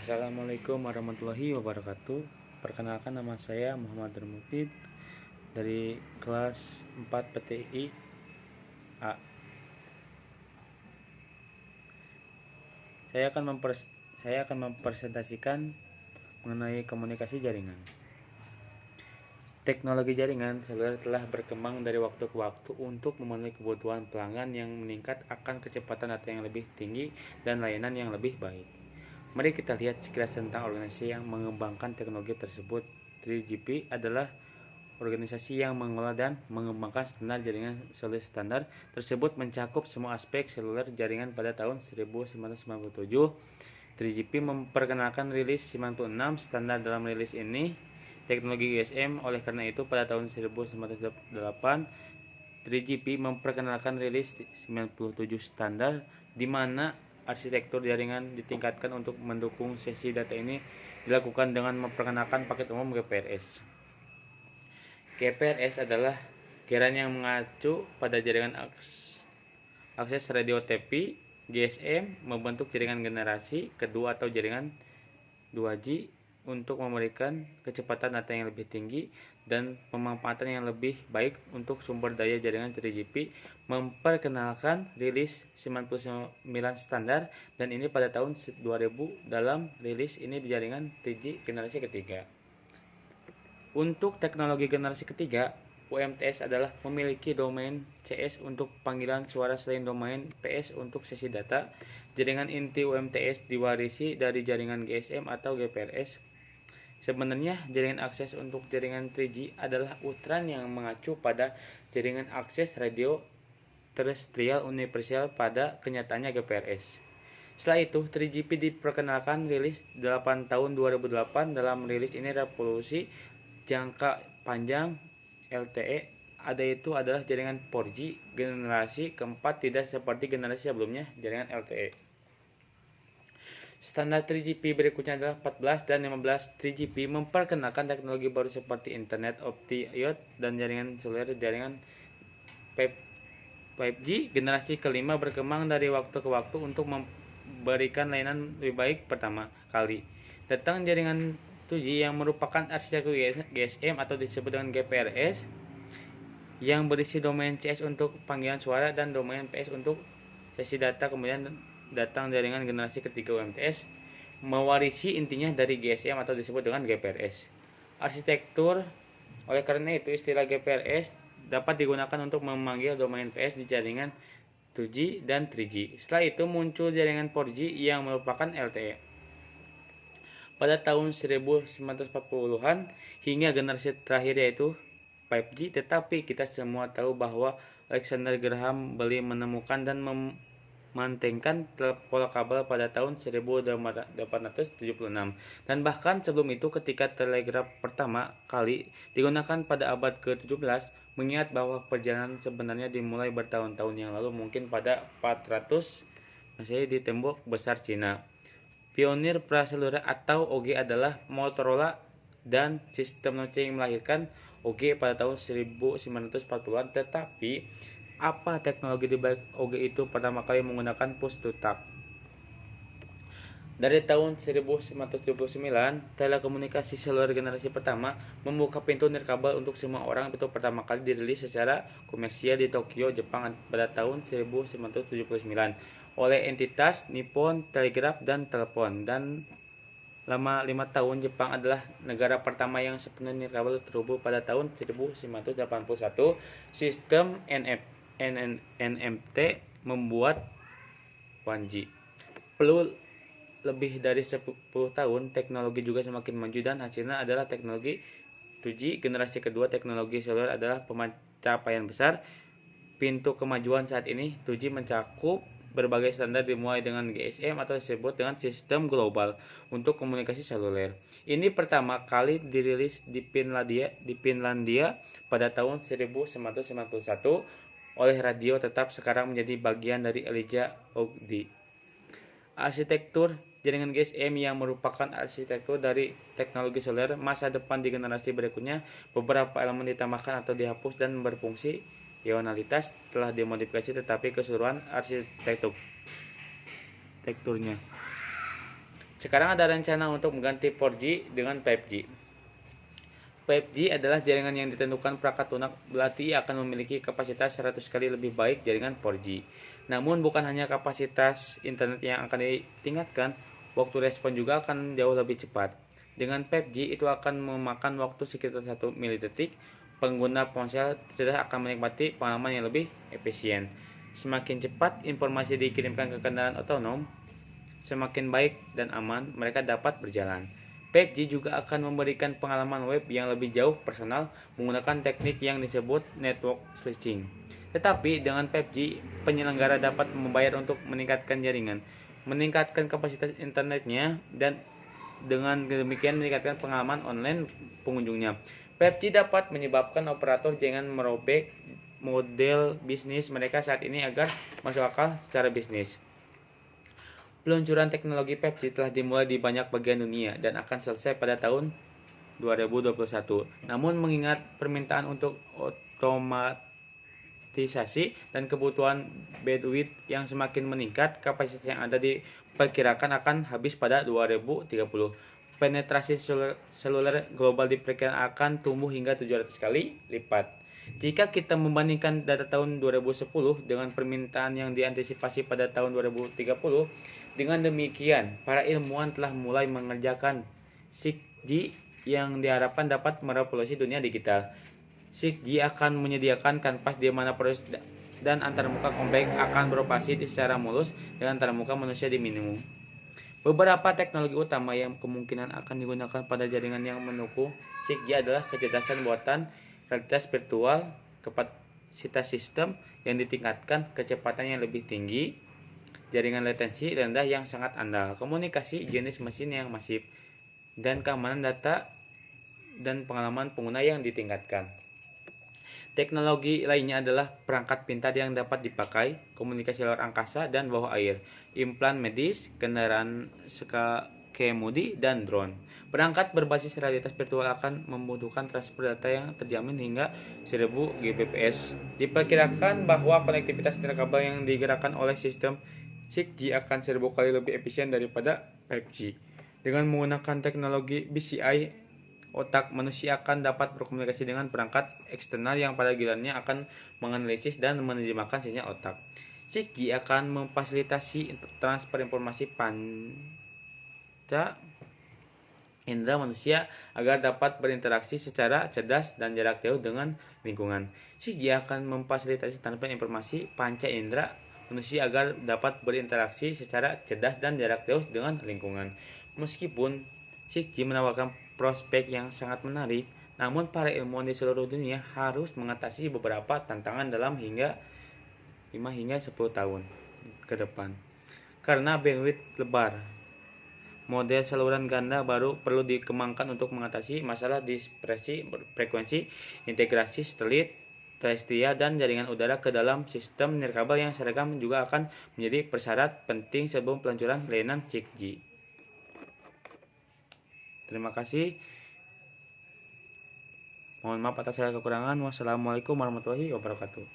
Assalamualaikum warahmatullahi wabarakatuh. Perkenalkan, nama saya Muhammad Mufid dari kelas 4 PTI A. Saya akan mempresentasikan mengenai komunikasi jaringan. Teknologi jaringan seluler telah berkembang dari waktu ke waktu untuk memenuhi kebutuhan pelanggan yang meningkat akan kecepatan data yang lebih tinggi dan layanan yang lebih baik. Mari kita lihat sekilas tentang organisasi yang mengembangkan teknologi tersebut. 3GP adalah organisasi yang mengelola dan mengembangkan standar jaringan seluler. Standar tersebut mencakup semua aspek seluler jaringan pada tahun 1997. 3GP memperkenalkan rilis 96 standar. Dalam rilis ini teknologi GSM. Oleh karena itu, pada tahun 1998, 3GP memperkenalkan rilis 97 standar, di mana arsitektur jaringan ditingkatkan untuk mendukung sesi data. Ini dilakukan dengan memperkenalkan paket umum GPRS. GPRS adalah geran yang mengacu pada jaringan akses radio TV. GSM membentuk jaringan generasi kedua atau jaringan 2G untuk memberikan kecepatan data yang lebih tinggi dan pemanfaatan yang lebih baik untuk sumber daya jaringan. 3GP memperkenalkan rilis 99 standar, dan ini pada tahun 2000. Dalam rilis ini di jaringan 3G generasi ketiga. Untuk teknologi generasi ketiga, UMTS adalah memiliki domain CS untuk panggilan suara selain domain PS untuk sesi data. Jaringan inti UMTS diwarisi dari jaringan GSM atau GPRS. Sebenarnya jaringan akses untuk jaringan 3G adalah uturan yang mengacu pada jaringan akses radio terestrial universal, pada kenyataannya GPRS. Setelah itu, 3GP diperkenalkan rilis 8 tahun 2008. Dalam rilis ini revolusi jangka panjang LTE adalah jaringan 4G generasi keempat, tidak seperti generasi sebelumnya jaringan LTE. Standar 3GP berikutnya adalah 14 dan 15. 3GP memperkenalkan teknologi baru seperti Internet of Things dan jaringan seluler. Jaringan 5G generasi kelima berkembang dari waktu ke waktu untuk memberikan layanan lebih baik. Pertama kali datang jaringan 2G yang merupakan arsitektur GSM atau disebut dengan GPRS, yang berisi domain CS untuk panggilan suara dan domain PS untuk sesi data. Kemudian datang jaringan generasi ketiga UMTS, mewarisi intinya dari GSM atau disebut dengan GPRS arsitektur. Oleh karena itu, istilah GPRS dapat digunakan untuk memanggil domain PS di jaringan 2G dan 3G. Setelah itu muncul jaringan 4G yang merupakan LTE pada tahun 1940-an hingga generasi terakhir yaitu 5G. Tetapi kita semua tahu bahwa Alexander Graham Bell menemukan dan memantenkan telepon kabel pada tahun 1876, dan bahkan sebelum itu ketika telegraf pertama kali digunakan pada abad ke-17. Mengingat bahwa perjalanan sebenarnya dimulai bertahun-tahun yang lalu, mungkin pada 400 Masehi di tembok besar Cina. Pionir praseluler atau OG adalah Motorola, dan sistem notching melahirkan OG pada tahun 1940-an. Tetapi apa teknologi di balik OG itu? Pertama kali menggunakan push to talk. Dari tahun 1979, telekomunikasi seluler generasi pertama membuka pintu nirkabel untuk semua orang. Itu pertama kali dirilis secara komersial di Tokyo, Jepang pada tahun 1979 oleh entitas Nippon Telegraph dan Telepon. Dan lama 5 tahun, Jepang adalah negara pertama yang sepenuhnya nirkabel terhubung pada tahun 1981. Sistem NMT membuat 1G. Perlu lebih dari 10 tahun, teknologi juga semakin maju dan hasilnya adalah teknologi 2G generasi kedua. Teknologi seluler adalah pencapaian besar. Pintu kemajuan saat ini, 2G mencakup berbagai standar dimulai dengan GSM atau disebut dengan sistem global untuk komunikasi seluler. Ini pertama kali dirilis di Finlandia pada tahun 1991 oleh Radio Tetap, sekarang menjadi bagian dari Elijah Ogdi. Arsitektur jaringan GSM yang merupakan arsitektur dari teknologi seluler masa depan di generasi berikutnya. Beberapa elemen ditambahkan atau dihapus dan berfungsi ionalitas telah dimodifikasi, tetapi keseluruhan arsitekturnya Sekarang ada rencana untuk mengganti 4G dengan 5G. 5G adalah jaringan yang ditentukan perangkat lunak, berarti akan memiliki kapasitas 100 kali lebih baik jaringan 4G. Namun bukan hanya kapasitas internet yang akan ditingkatkan, waktu respon juga akan jauh lebih cepat. Dengan 5G itu akan memakan waktu sekitar 1 milidetik. Pengguna ponsel tidak akan menikmati pengalaman yang lebih efisien. Semakin cepat informasi dikirimkan ke kendaraan otonom, semakin baik dan aman mereka dapat berjalan. 5G juga akan memberikan pengalaman web yang lebih jauh personal menggunakan teknik yang disebut network slicing. Tetapi dengan 5G, penyelenggara dapat membayar untuk meningkatkan jaringan, meningkatkan kapasitas internetnya, dan dengan demikian meningkatkan pengalaman online pengunjungnya. 5G dapat menyebabkan operator jangan merobek model bisnis mereka saat ini agar masuk akal secara bisnis. Peluncuran teknologi 5G telah dimulai di banyak bagian dunia dan akan selesai pada tahun 2021. Namun mengingat permintaan untuk otomatisasi dan kebutuhan bandwidth yang semakin meningkat, kapasitas yang ada diperkirakan akan habis pada 2030. Penetrasi seluler global diperkirakan akan tumbuh hingga 700 kali lipat. Jika kita membandingkan data tahun 2010 dengan permintaan yang diantisipasi pada tahun 2030, dengan demikian, para ilmuwan telah mulai mengerjakan 6G yang diharapkan dapat merevolusi dunia digital. 6G akan menyediakan kanvas di mana proses dan antarmuka kompleks akan beroperasi secara mulus dengan antarmuka manusia di minimum. Beberapa teknologi utama yang kemungkinan akan digunakan pada jaringan yang mendukung 6G adalah kecerdasan buatan, realitas virtual, kapasitas sistem yang ditingkatkan, kecepatan yang lebih tinggi, jaringan latensi rendah yang sangat andal, komunikasi jenis mesin yang masif, dan keamanan data dan pengalaman pengguna yang ditingkatkan. Teknologi lainnya adalah perangkat pintar yang dapat dipakai, komunikasi luar angkasa dan bawah air, implan medis, kendaraan kemudi, dan drone. Perangkat berbasis realitas virtual akan membutuhkan transfer data yang terjamin hingga 1000 Gbps. Diperkirakan bahwa konektivitas nirkabel yang digerakkan oleh sistem 6G akan 1000 kali lebih efisien daripada 5G. Dengan menggunakan teknologi BCI, otak manusia akan dapat berkomunikasi dengan perangkat eksternal yang pada gilirannya akan menganalisis dan menerjemahkan sinyal otak. 6G akan memfasilitasi transfer informasi panca indera manusia agar dapat berinteraksi secara cerdas dan jarak jauh dengan lingkungan. 6G akan memfasilitasi transfer informasi panca indera manusia agar dapat berinteraksi secara cerdas dan jarak jauh dengan lingkungan. Meskipun 6G menawarkan prospek yang sangat menarik, namun para ilmuwan di seluruh dunia harus mengatasi beberapa tantangan dalam 5 hingga 10 tahun ke depan. Karena bandwidth lebar, model saluran ganda baru perlu dikembangkan untuk mengatasi masalah dispersi frekuensi, integrasi satelit, terrestrial, dan jaringan udara ke dalam sistem nirkabel yang seragam juga akan menjadi persyarat penting sebelum peluncuran layanan 6G. Terima kasih. Mohon maaf atas segala kekurangan. Wassalamualaikum warahmatullahi wabarakatuh.